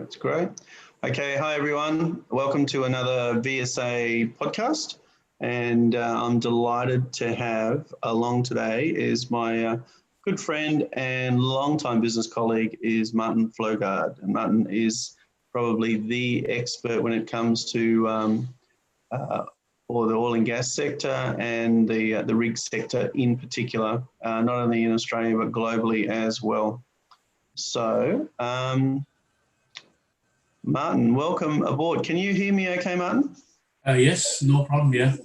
That's great. Okay, hi everyone. Welcome to another VSA podcast. And I'm delighted to have along today is my good friend and longtime business colleague is Martin Flojgaard. And Martin is probably the expert when it comes to or the oil and gas sector and the rig sector in particular, not only in Australia but globally as well. So, Martin, welcome aboard. Can you hear me okay, Martin? Yes, no problem, yeah.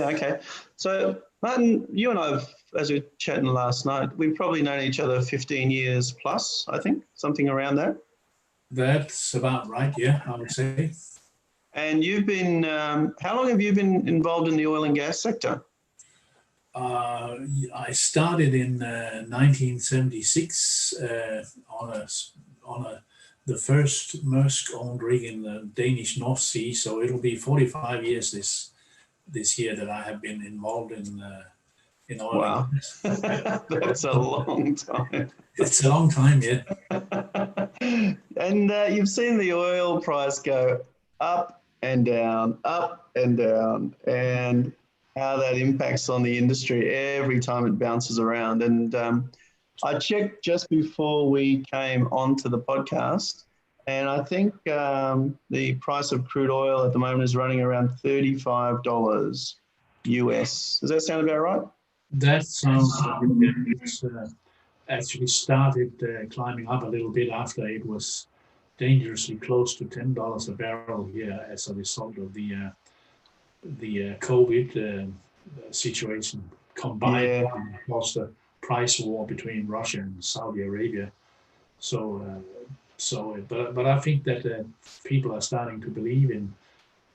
Okay. So, Martin, you and I, as we were chatting last night, we've probably known each other 15 years plus, I think, something around that. That's about right, yeah, I would say. And you've been, how long have you been involved in the oil and gas sector? I started in 1976 on the first Maersk-owned rig in the Danish North Sea. So it'll be 45 years this year that I have been involved in oil. Wow, that's a long time. It's a long time, yeah. And you've seen the oil price go up and down, and how that impacts on the industry every time it bounces around. And I checked just before we came onto the podcast, and I think the price of crude oil at the moment is running around $35 US. Does that sound about right? That sounds it's actually started climbing up a little bit after it was dangerously close to $10 a barrel here as a result of the COVID situation combined with the price war between Russia and Saudi Arabia. But I think that people are starting to believe in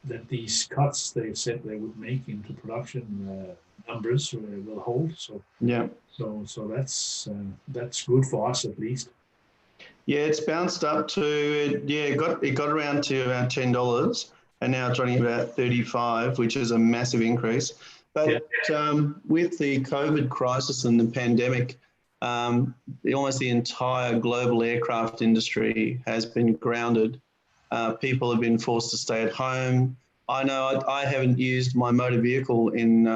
that these cuts they said they would make into production numbers will hold. So that's good for us at least. Yeah, it's bounced up to it got around to about $10, and now it's running about 35, which is a massive increase. But with the COVID crisis and the pandemic, almost the entire global aircraft industry has been grounded. People have been forced to stay at home. I know I haven't used my motor vehicle in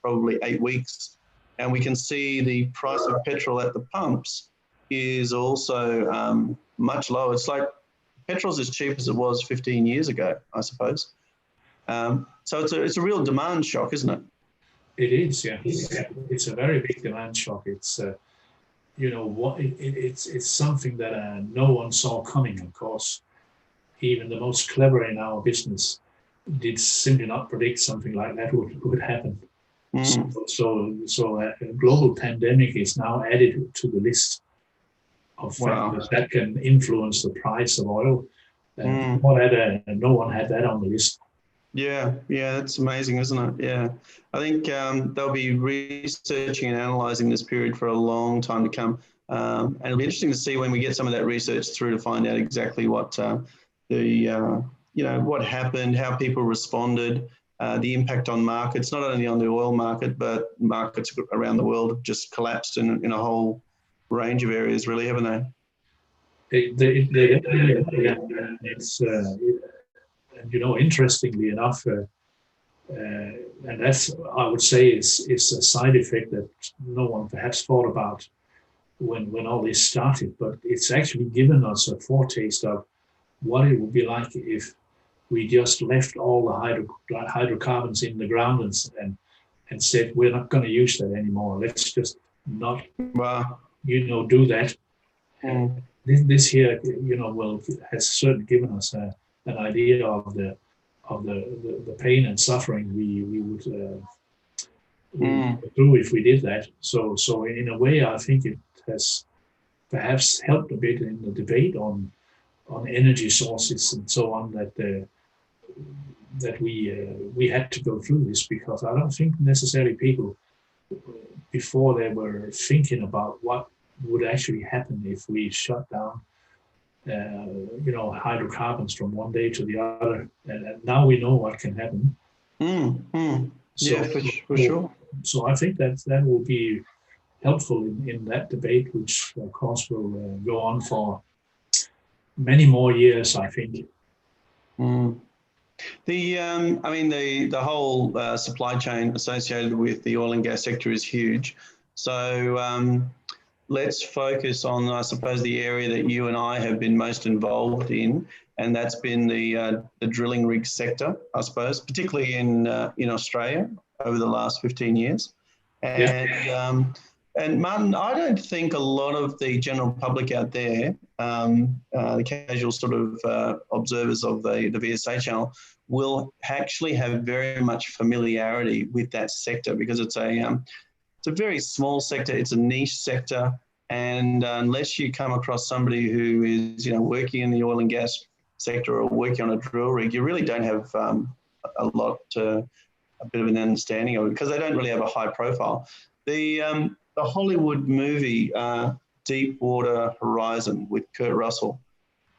probably 8 weeks, and we can see the price of petrol at the pumps is also much lower. It's like petrol's as cheap as it was 15 years ago, I suppose. So it's a real demand shock, isn't it? It is, yeah. It's a very big demand shock. It's it's something that no one saw coming. Of course, even the most clever in our business did simply not predict something like that would happen. So a global pandemic is now added to the list of factors that can influence the price of oil. No one had that on the list. Yeah, that's amazing, isn't it? Yeah, I think they'll be researching and analysing this period for a long time to come, and it'll be interesting to see when we get some of that research through to find out exactly what what happened, how people responded, the impact on markets, not only on the oil market, but markets around the world have just collapsed in a whole range of areas, really, haven't they? It's interestingly enough, and that's I would say is a side effect that no one perhaps thought about when all this started, but it's actually given us a foretaste of what it would be like if we just left all the hydrocarbons in the ground and said we're not going to use that anymore. Let's just not do that. This here has certainly given us an idea of the pain and suffering we would do if we did that. So in a way, I think it has perhaps helped a bit in the debate on energy sources and so on that we had to go through this, because I don't think necessarily people before they were thinking about what would actually happen if we shut down hydrocarbons from one day to the other, and now we know what can happen. For sure. So I think that will be helpful in that debate, which of course will go on for many more years, I think. Mm. I mean, the whole supply chain associated with the oil and gas sector is huge. So let's focus on, I suppose, the area that you and I have been most involved in, and that's been the drilling rig sector, I suppose, particularly in Australia over the last 15 years. And Martin, I don't think a lot of the general public out there, the casual sort of observers of the VSA channel, will actually have very much familiarity with that sector, because it's a very small sector, it's a niche sector, and unless you come across somebody who is working in the oil and gas sector or working on a drill rig, you really don't have a bit of an understanding of it, because they don't really have a high profile. The Hollywood movie Deepwater Horizon with Kurt Russell,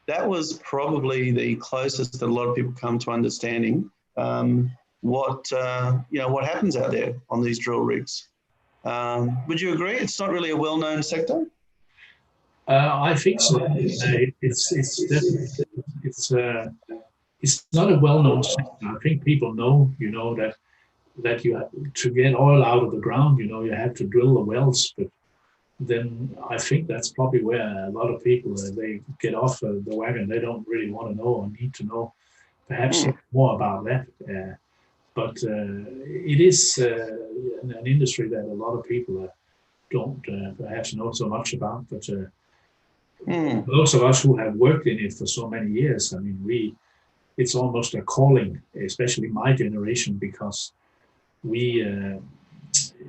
that was probably the closest that a lot of people come to understanding what happens out there on these drill rigs. Would you agree? It's not really a well-known sector. I think so. It's definitely it's not a well-known sector. I think people know, that you have to get oil out of the ground. You have to drill the wells, but then I think that's probably where a lot of people they get off the wagon. They don't really want to know or need to know perhaps more about that. But it is an industry that a lot of people don't perhaps know so much about. But those of us who have worked in it for so many years, I mean, it's almost a calling, especially my generation, because we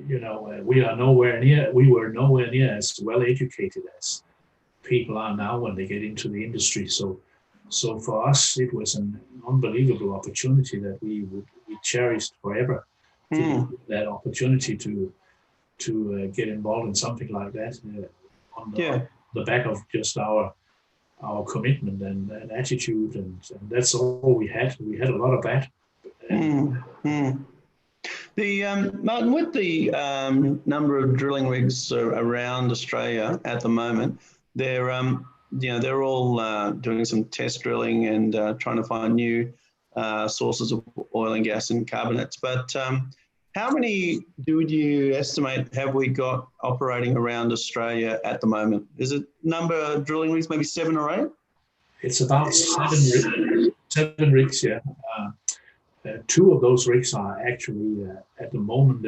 were nowhere near as well educated as people are now when they get into the industry. So for us, it was an unbelievable opportunity that we cherished forever. That opportunity to get involved in something like that on the back of just our commitment and attitude, and that's all we had. We had a lot of that. Martin, with the number of drilling rigs around Australia at the moment, they're all doing some test drilling and trying to find new sources of oil and gas and carbonates. But how many would you estimate have we got operating around Australia at the moment? Is it number of drilling rigs, maybe 7 or 8? It's about 7 rigs, yeah. 2 of those rigs are actually at the moment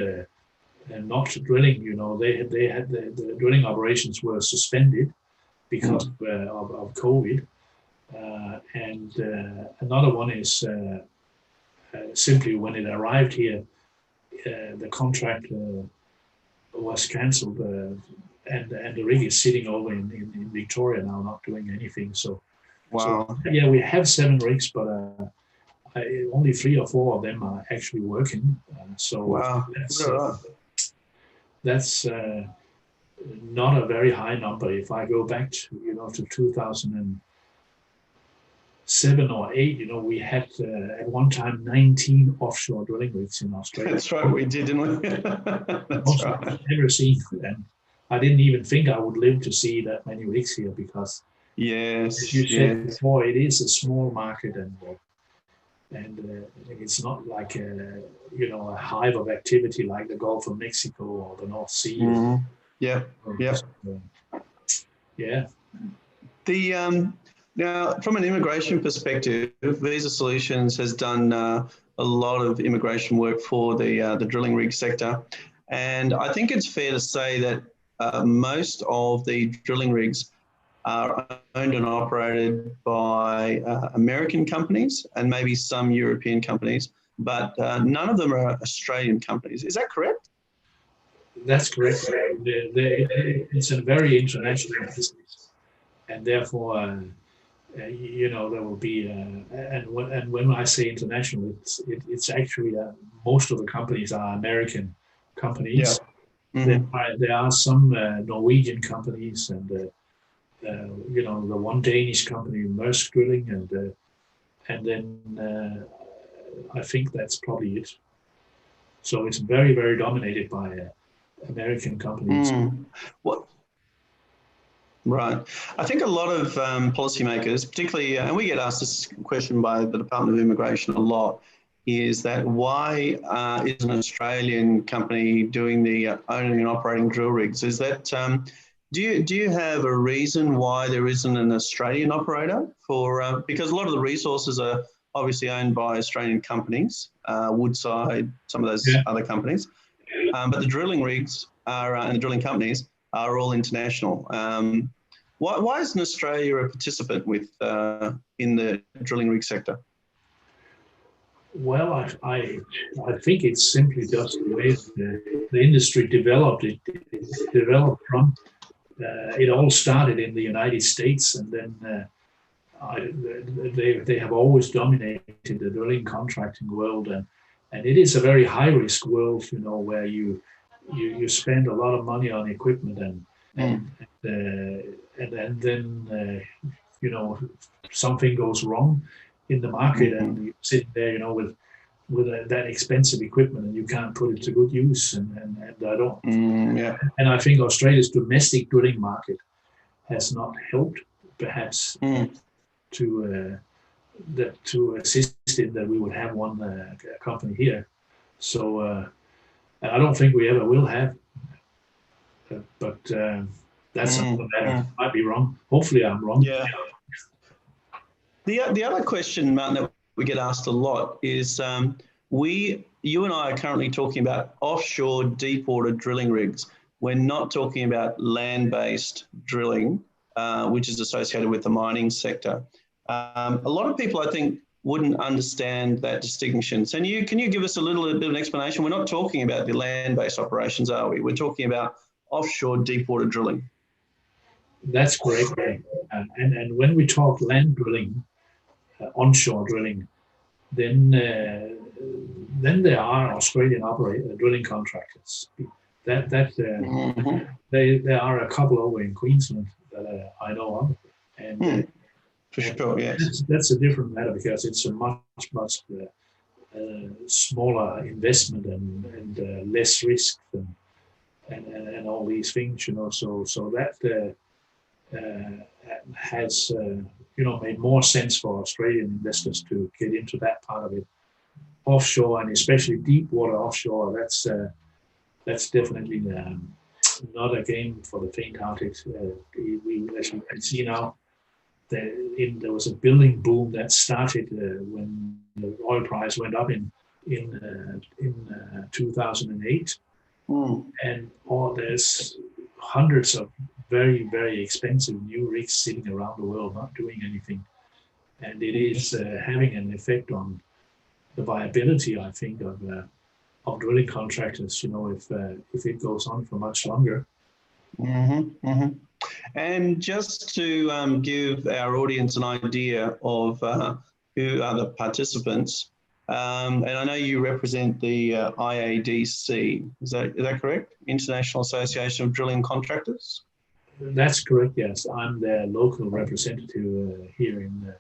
not drilling. They had the drilling operations were suspended because of COVID, and another one is simply when it arrived here, the contract was cancelled, and the rig is sitting over in Victoria now, not doing anything. So, yeah, we have 7 rigs, but only 3 or 4 of them are actually working. That's not a very high number. If I go back to 2007 or 8, we had at one time 19 offshore drilling rigs in Australia. That's right, we did, didn't we? That's right. I've never seen, and I didn't even think I would live to see that many rigs here, because as you said before, it is a small market, and it's not like a hive of activity like the Gulf of Mexico or the North Sea. Now, from an immigration perspective, Visa Solutions has done a lot of immigration work for the drilling rig sector, and I think it's fair to say that most of the drilling rigs are owned and operated by American companies and maybe some European companies, but none of them are Australian companies. Is that correct? That's correct. It's a very international business, and therefore, there will be, and when I say international, it's actually most of the companies are American companies. There are some Norwegian companies, and the one Danish company, Maersk Drilling, and then I think that's probably it. So it's very, very dominated by American companies. Right. I think a lot of policymakers, particularly, and we get asked this question by the Department of Immigration a lot, is that why is an Australian company doing the owning and operating drill rigs? Is that do you have a reason why there isn't an Australian operator for? Because a lot of the resources are obviously owned by Australian companies, Woodside, some of those other companies, but the drilling rigs are and the drilling companies are all international. Why isn't Australia a participant with in the drilling rig sector? Well, I think it's simply just the way the industry developed. It developed from it all started in the United States, and then they have always dominated the drilling contracting world, and it is a very high risk world, you know, where you spend a lot of money on equipment and then you know, something goes wrong in the market, and you're sitting there, you know, with that expensive equipment, and you can't put it to good use, and I don't. And I think Australia's domestic drilling market has not helped, perhaps, to assist in that we would have one company here. So I don't think we ever will have, but that's something that might be wrong. Hopefully, I'm wrong. Yeah. The other question, Martin, that we get asked a lot is you and I are currently talking about offshore deepwater drilling rigs. We're not talking about land-based drilling, which is associated with the mining sector. A lot of people, I think, wouldn't understand that distinction. So can you give us a little bit of an explanation? We're not talking about the land-based operations, are we? We're talking about offshore deepwater drilling. That's correct. And when we talk land drilling, onshore drilling, then there are Australian drilling contractors. There are a couple over in Queensland that I know of, and for sure, yes, that's a different matter because it's a much smaller investment and less risk and all these things, you know. So that has you know, made more sense for Australian investors to get into that part of it. Offshore, and especially deep water offshore, that's definitely not a game for the faint-hearted. As you can see now, there was a building boom that started when the oil price went up in 2008, and there's hundreds of very, very expensive new rigs sitting around the world not doing anything, and it is having an effect on the viability, I think, of drilling contractors. You know, if it goes on for much longer. And just to give our audience an idea of who are the participants, and I know you represent the IADC. Is that correct? International Association of Drilling Contractors. That's correct. Yes, I'm the local representative here in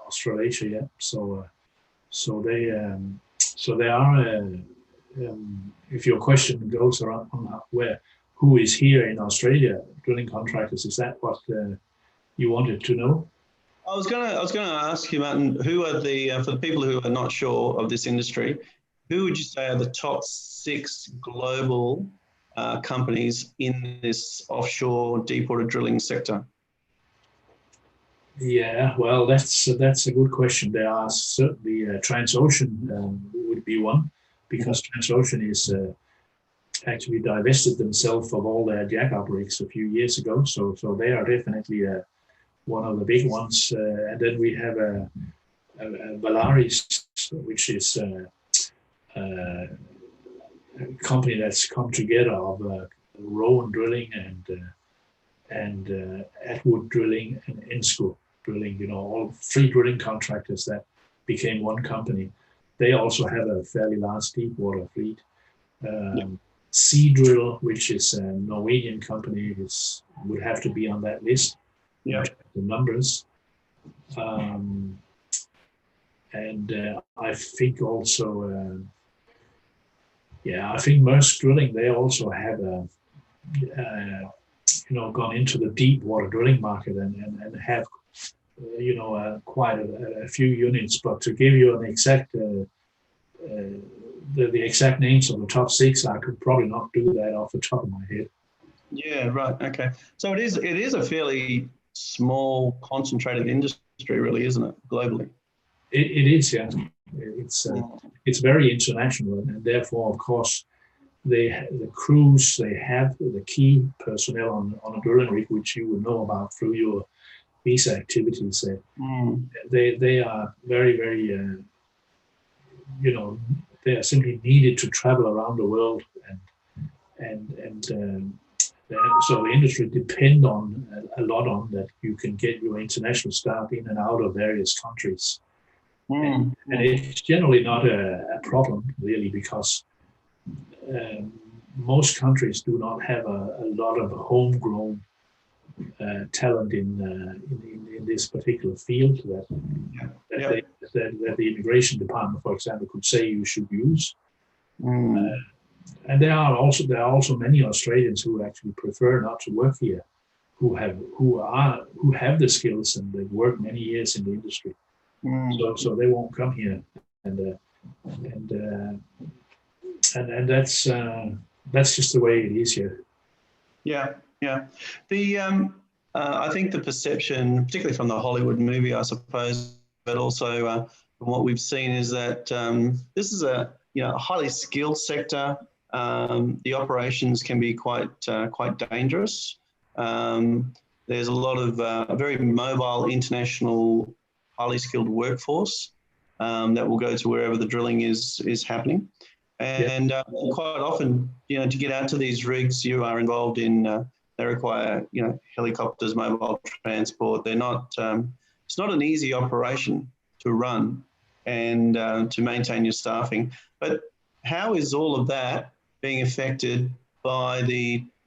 Australasia. Yeah. So they are. If your question goes around on who is here in Australia drilling contractors, is that what you wanted to know? I was gonna ask you, Martin, who are for the people who are not sure of this industry, who would you say are the top 6 global companies in this offshore deepwater drilling sector? Yeah, well, that's a good question. There are certainly Transocean would be one, because Transocean is actually divested themselves of all their jackup rigs a few years ago. So they are definitely one of the big ones. And then we have a Valaris, which is a company that's come together of Rowan Drilling and Atwood Drilling and Ensco Drilling, you know, all 3 drilling contractors that became one company. They also have a fairly large deep water fleet. Seadrill, which is a Norwegian company, would have to be on that list. Yeah, the numbers. And I think also, I think Maersk Drilling, they also have gone into the deep water drilling market and have quite a few units. But to give you an exact the exact names of the top 6, I could probably not do that off the top of my head. Yeah, right. Okay. So it is a fairly small, concentrated industry, really, isn't it, globally? It is, yeah. It's very international, and therefore, of course, the crews, they have the key personnel on a drilling rig, which you will know about through your VSA activities. They are very, very, they are simply needed to travel around the world, and so the industry depend on a lot on that you can get your international staff in and out of various countries. And it's generally not a problem, really, because most countries do not have a lot of homegrown talent in this particular field that the immigration department, for example, could say you should use. And there are also many Australians who actually prefer not to work here, who have the skills and they've worked many years in the industry. So they won't come here, and that's just the way it is here. Yeah. The I think the perception, particularly from the Hollywood movie, I suppose, but also from what we've seen, is that this is a highly skilled sector. The operations can be quite dangerous. There's a lot of very mobile, international, highly skilled workforce that will go to wherever the drilling is happening. And quite often, to get out to these rigs, you are involved in. They require, helicopters, mobile transport. They're not. It's not an easy operation to run and to maintain your staffing. But how is all of that being affected by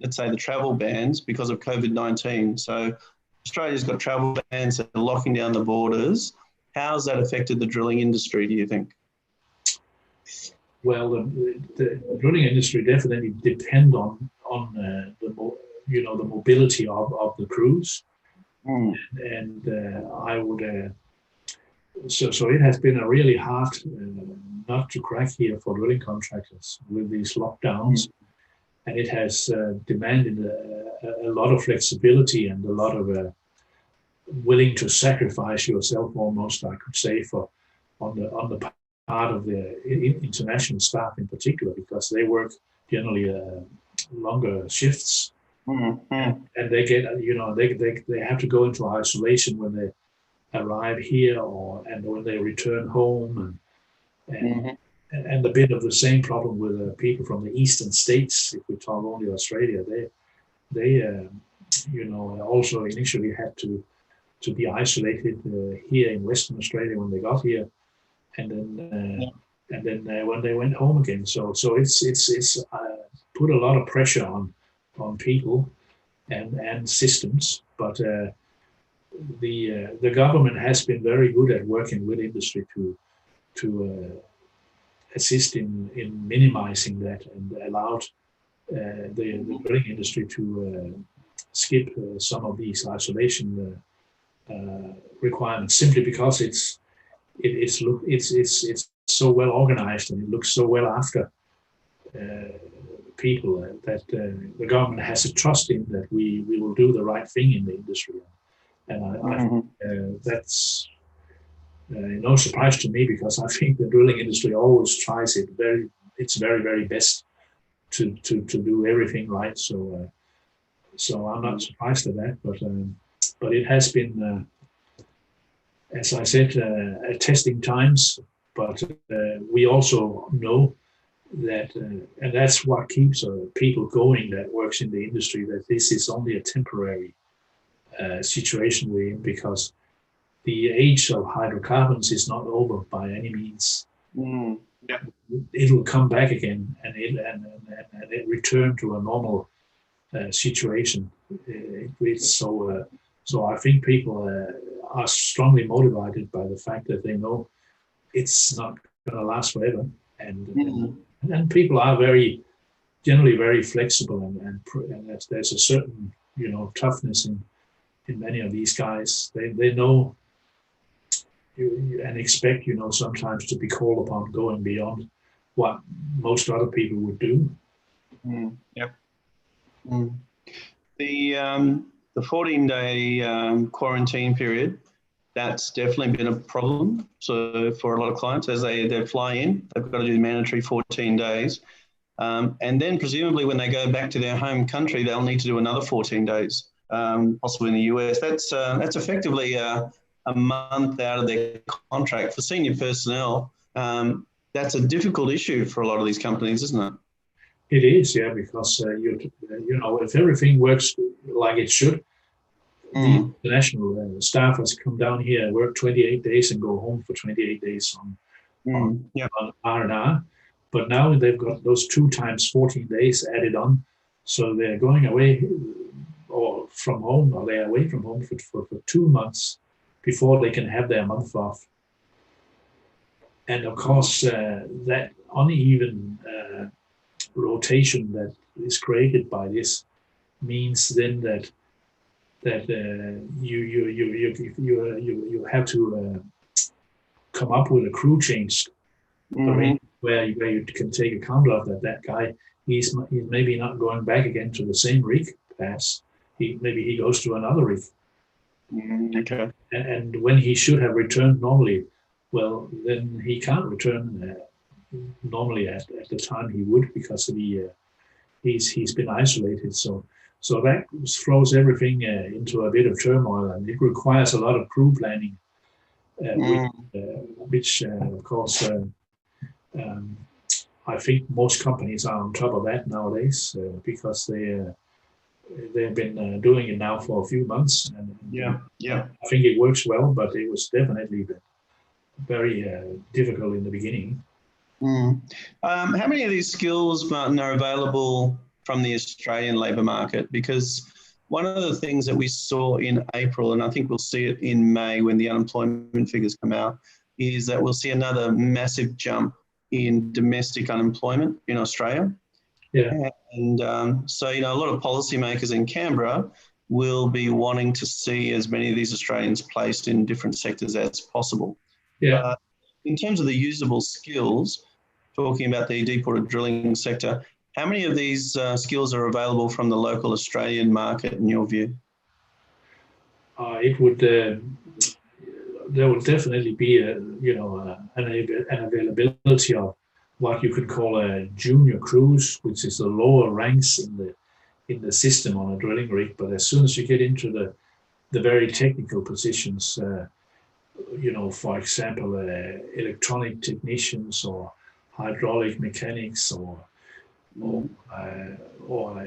let's say, the travel bans because of COVID-19? So Australia's got travel bans that are locking down the borders. How's that affected the drilling industry, do you think? Well, the drilling industry definitely depend on the mobility of the crews, and I would. So it has been a really hard nut to crack here for drilling contractors with these lockdowns, and it has demanded a lot of flexibility and a lot of willing to sacrifice yourself, almost, I could say, on the part of the international staff in particular, because they work generally longer shifts, and they get they have to go into isolation when they arrive here and when they return home, and a bit of the same problem with people from the eastern states. If we talk only Australia, they also initially had to be isolated here in Western Australia when they got here, and then when they went home again. So it's put a lot of pressure on people and systems, but the government has been very good at working with industry to assist in minimizing that, and allowed the drilling industry to skip some of these isolation requirements, simply because it's so well organized and it looks so well after people that the government has a trust in that we will do the right thing in the industry, and I think that's no surprise to me, because I think the drilling industry always tries its very, very best to do everything right. So I'm not surprised at that, but it has been, as I said, testing times. But we also know that, and that's what keeps people going that works in the industry, that this is only a temporary situation we're in, because the age of hydrocarbons is not over by any means. It will come back again, and it return to a normal situation. So I think people are strongly motivated by the fact that they know it's not going to last forever, and people are generally very flexible, and there's a certain toughness in many of these guys. They know and expect, sometimes to be called upon going beyond what most other people would do. Yep. The 14-day quarantine period, that's definitely been a problem. So for a lot of clients, as they fly in, they've got to do the mandatory 14 days. And then presumably when they go back to their home country, they'll need to do another 14 days, possibly in the US. That's effectively a month out of their contract. For senior personnel, that's a difficult issue for a lot of these companies, isn't it? It is, yeah, because if everything works like it should, the international staffers come down here, work 28 days, and go home for 28 days on R&R. But now they've got those 2 times 14 days added on, so they're going away from home, or they're away from home for 2 months before they can have their month off. And of course, that uneven rotation that is created by this means then that you have to come up with a crew change where you can take account of that guy he's maybe not going back again to the same rig. Perhaps maybe he goes to another rig. Okay. And when he should have returned normally, well, then he can't return normally at the time he would, because he's been isolated. So that throws everything into a bit of turmoil, and it requires a lot of crew planning, which of course I think most companies are on top of that nowadays, because they've been doing it now for a few months, and I think it works well, but it was definitely very difficult in the beginning. How many of these skills, Martin, are available from the Australian labour market? Because one of the things that we saw in April, and I think we'll see it in May when the unemployment figures come out, is that we'll see another massive jump in domestic unemployment in Australia. Yeah. And so, a lot of policymakers in Canberra will be wanting to see as many of these Australians placed in different sectors as possible. Yeah. In terms of the usable skills, talking about the deepwater drilling sector, how many of these skills are available from the local Australian market in your view? There would definitely be an availability of what you could call a junior crews, which is the lower ranks in the system on a drilling rig. But as soon as you get into the very technical positions, for example, electronic technicians or hydraulic mechanics or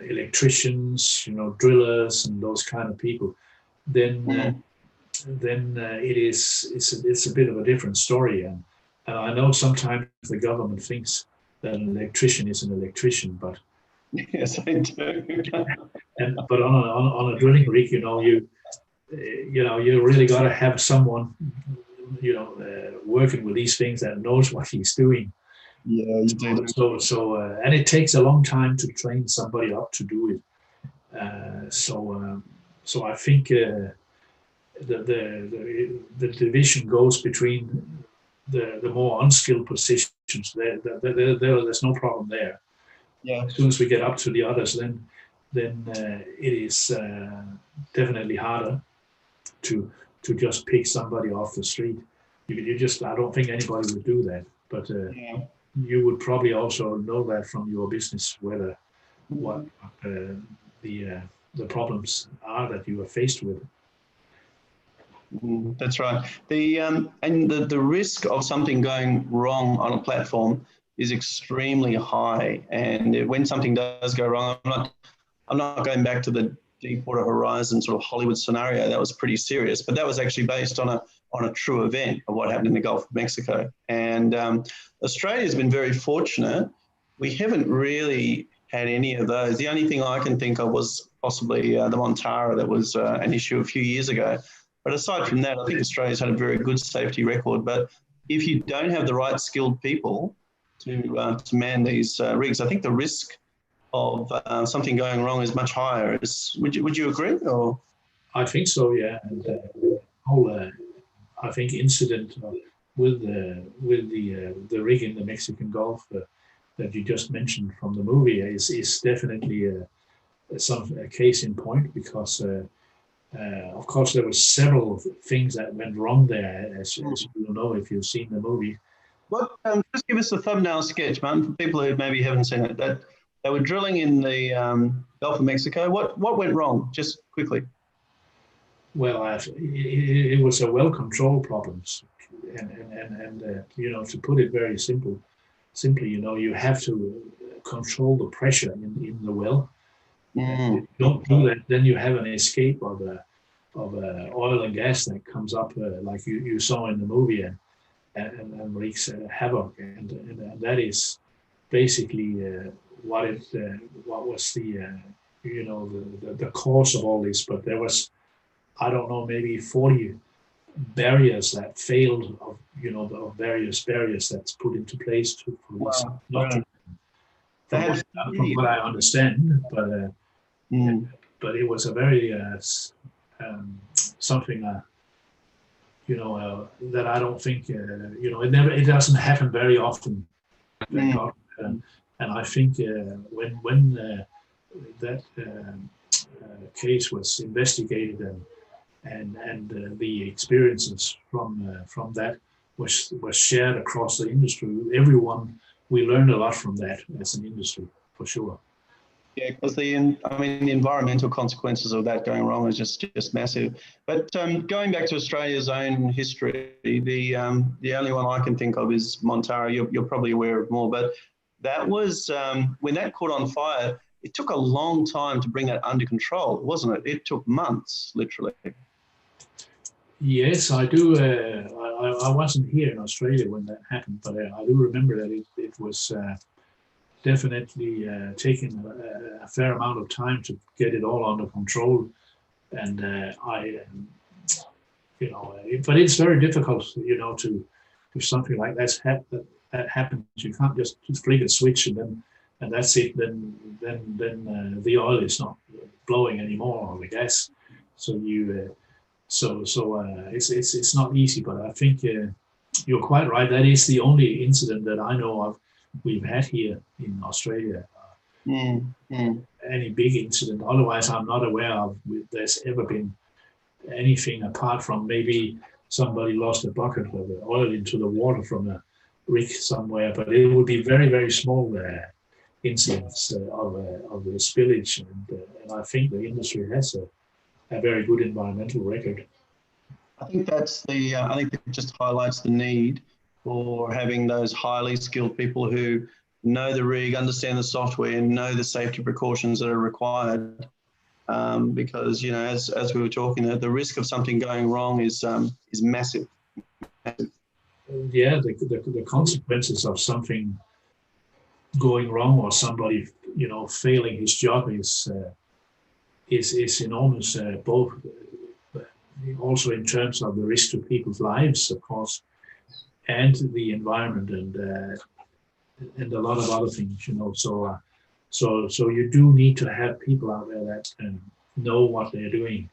electricians, drillers and those kind of people, then it's a bit of a different story. And I know sometimes the government thinks that an electrician is an electrician, but yes, I do. But on a drilling rig, you really got to have someone, working with these things that knows what he's doing. Yeah, you do. So and it takes a long time to train somebody up to do it. So I think the division goes between the more unskilled positions. There's no problem there. Yeah. As soon as we get up to the others, then it is definitely harder to just pick somebody off the street. I don't think anybody would do that. But you would probably also know that from your business what the problems are that you are faced with. That's right. The risk of something going wrong on a platform is extremely high, and when something does go wrong, I'm not going back to the Deepwater Horizon sort of Hollywood scenario. That was pretty serious, but that was actually based on a true event of what happened in the Gulf of Mexico. And Australia's been very fortunate. We haven't really had any of those. The only thing I can think of was possibly the Montara that was an issue a few years ago. But aside from that, I think Australia's had a very good safety record. But if you don't have the right skilled people to man these rigs, I think the risk something going wrong is much higher. Would you agree? Or I think so, yeah. And whole I think incident with the rig in the Mexican Gulf that you just mentioned from the movie is definitely a case in point, because of course there were several things that went wrong there, as you know if you've seen the movie. what? Just give us a thumbnail sketch, Martin, for people who maybe haven't seen it. That they were drilling in the Gulf of Mexico. What went wrong? Just quickly. Well, it was a well-control problems, and to put it very simply, you have to control the pressure in the well. If you don't do that, then you have an escape of oil and gas that comes up, like you saw in the movie, and wreaks havoc, and that is basically what was the cause of all this. But there was, I don't know, maybe 40 barriers that failed, of various barriers that's put into place for this not to, from what I understand, but it was a very something that I don't think it doesn't happen very often. And I think when that case was investigated, and the experiences from that was shared across the industry, we learned a lot from that as an industry, for sure. Yeah, because the environmental consequences of that going wrong is just massive. But going back to Australia's own history, the only one I can think of is Montara. You're probably aware of more, but that was when that caught on fire. It took a long time to bring that under control, wasn't it? It took months, literally. Yes, I do. I wasn't here in Australia when that happened, but I do remember that it was definitely taking a fair amount of time to get it all under control. And but it's very difficult, to if something like that happens. You can't just flick a switch and that's it. Then the oil is not blowing anymore, or the gas. So it's not easy. But I think you're quite right. That is the only incident that I know of we've had here in Australia. Any big incident. Otherwise, I'm not aware of there's ever been anything apart from maybe somebody lost a bucket of oil into the water from a rig somewhere. But it would be very, very small incidents of the spillage, and I think the industry has a very good environmental record. I think I think it just highlights the need for having those highly skilled people who know the rig, understand the software, and know the safety precautions that are required. Because as we were talking, the risk of something going wrong is massive. Yeah, the consequences of something going wrong, or somebody failing his job, is enormous. Both also in terms of the risk to people's lives, of course, and the environment, and a lot of other things. So you do need to have people out there that know what they're doing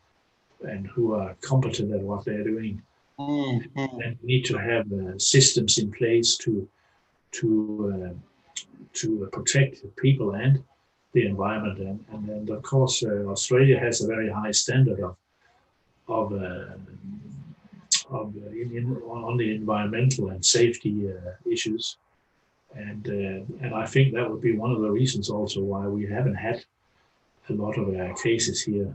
and who are competent at what they're doing. And you need to have systems in place to protect people and the environment, and of course Australia has a very high standard on the environmental and safety issues, and I think that would be one of the reasons also why we haven't had a lot of cases here,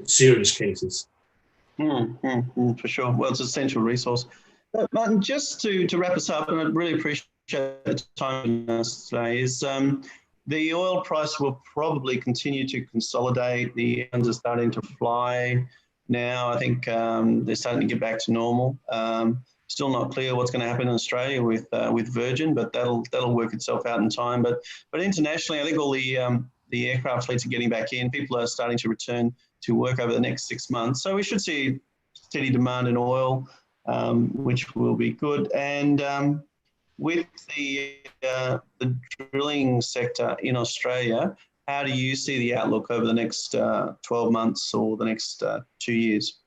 serious cases. For sure. Well, it's an essential resource. Martin, just to wrap us up, and I really appreciate the time today, is the oil price will probably continue to consolidate. The ends are starting to fly now. I think they're starting to get back to normal. Still not clear what's going to happen in Australia with Virgin, but that'll work itself out in time. But internationally, I think all the aircraft fleets are getting back in. People are starting to return to work over the next 6 months. So we should see steady demand in oil, which will be good. And with the drilling sector in Australia, how do you see the outlook over the next 12 months or the next 2 years?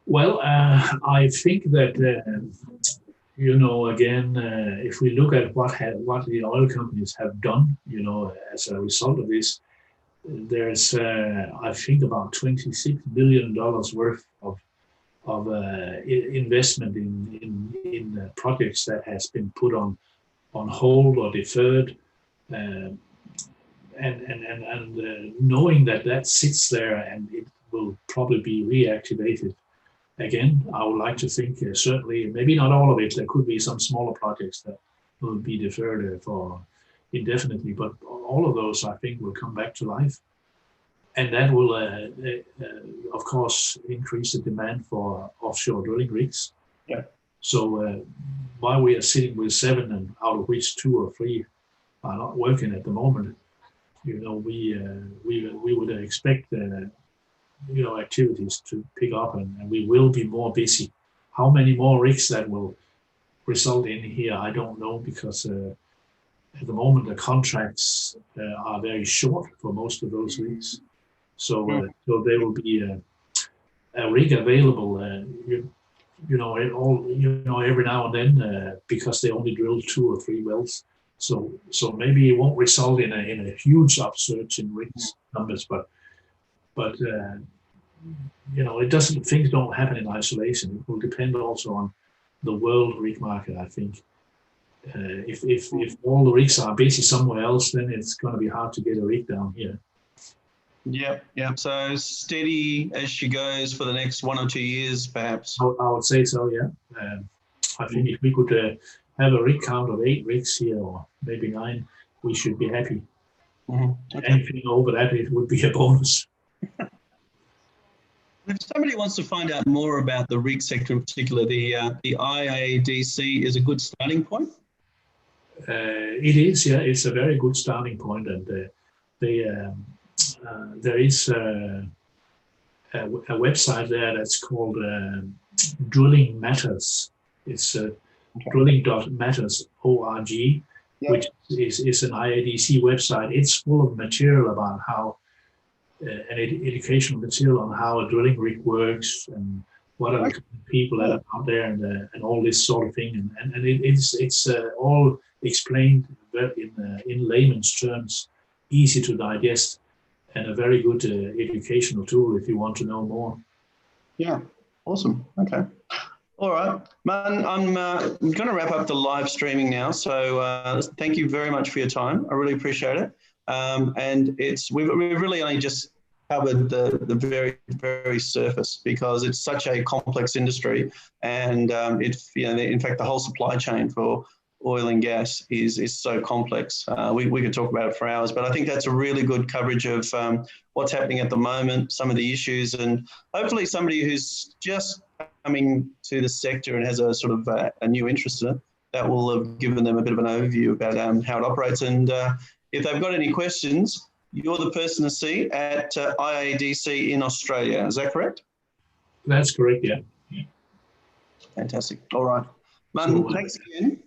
Well, I think that again, if we look at what the oil companies have done, as a result of this, there's I think about $26 billion worth of investment in projects that has been put on hold or deferred, and knowing that sits there and it will probably be reactivated again. I would like to think certainly, maybe not all of it. There could be some smaller projects that will be deferred for indefinitely, but all of those I think will come back to life. And that will, of course, increase the demand for offshore drilling rigs. Yeah. So while we are sitting with 7, and out of which 2 or 3 are not working at the moment, we would expect activities to pick up, and we will be more busy. How many more rigs that will result in here, I don't know, because at the moment the contracts are very short for most of those rigs. So there will be a rig available, every now and then, because they only drill 2 or 3 wells. So maybe it won't result in a huge upsurge in rigs numbers, but it doesn't. Things don't happen in isolation. It will depend also on the world rig market, I think. If all the rigs are busy somewhere else, then it's going to be hard to get a rig down here. Yeah. So steady as she goes for the next 1 or 2 years, perhaps. I would say so, yeah. I think if we could have a rig count of 8 rigs here, or maybe 9, we should be happy. Mm-hmm. Okay. Anything over that, it would be a bonus. If somebody wants to find out more about the rig sector in particular, the IADC is a good starting point? It is, yeah. It's a very good starting point, and there is a website there that's called Drilling Matters. It's drilling.matters.org, which is an IADC website. It's full of material about how educational material on how a drilling rig works and what are the people that are out there, and all this sort of thing. And it's all explained in layman's terms, easy to digest, and a very good educational tool if you want to know more. Yeah, awesome. Okay. All right, Martin, I'm going to wrap up the live streaming now. So thank you very much for your time. I really appreciate it. And we've really only just covered the very, very surface, because it's such a complex industry, and in fact, the whole supply chain for oil and gas is so complex. We could talk about it for hours, but I think that's a really good coverage of what's happening at the moment, some of the issues, and hopefully somebody who's just coming to the sector and has a sort of a new interest in it, that will have given them a bit of an overview about how it operates. And if they've got any questions, you're the person to see at IADC in Australia. Is that correct? That's correct, yeah. Fantastic. All right. Martin, thanks again.